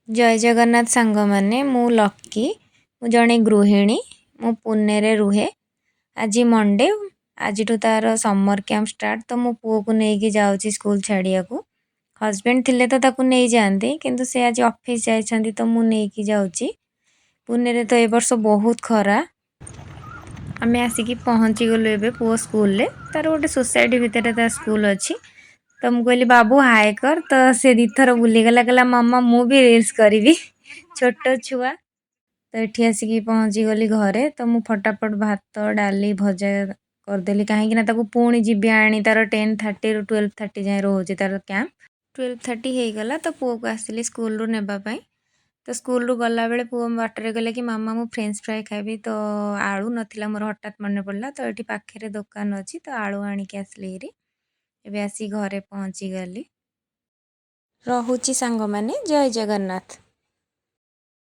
जय जगन्नाथ सांग मैंने मु लकी मु जड़े गृहिणी मु पुणे रे रुहे। आज मंडे आज तार समर कैंप स्टार्ट तो मो पुओ को लेकिन जाऊँगी स्कूल छाड़िया को। हजबैंड थिले तो ताकू नहीं जाती किंतु से आज ऑफिस जाइछंती तो मु नहीं जाऊँगी। पुणे रे तो ए वर्ष बहुत खरा। आमे आसिकी पहुँची गलु एबे पुओ स्कूल ले तार गोटे सोसाइटी भितर ता स्कूल अच्छी। तो मुझे कहली बाबू हाय कर तो से दी थर बुलीगला कहला मम्मा मु भी रील्स करी छोट छुआ। तो ये आसिकी पहुँची गली घरे तो मु फटाफट भात डाली भजा करदेली कहीं पुणी जीवी आनी तार 10:30 ରୁ 12:30 जाए रोचे तार कैंप 12:30 हो गला तो पुओ को आसली स्कूल रू नेबापाई। तो स्कूल रू गला बेले पुओ बाटर कहला कि मामा मु फ्रेंच फ्राए खाइबी तो आलू नथिला मोर हठात मन पड़ा तो ये पाखे दुकान अच्छी तो आलू आणिकी आसली हेरी एबे आसी घरे पहुँची गली। रहुची सांग माने जय जगन्नाथ।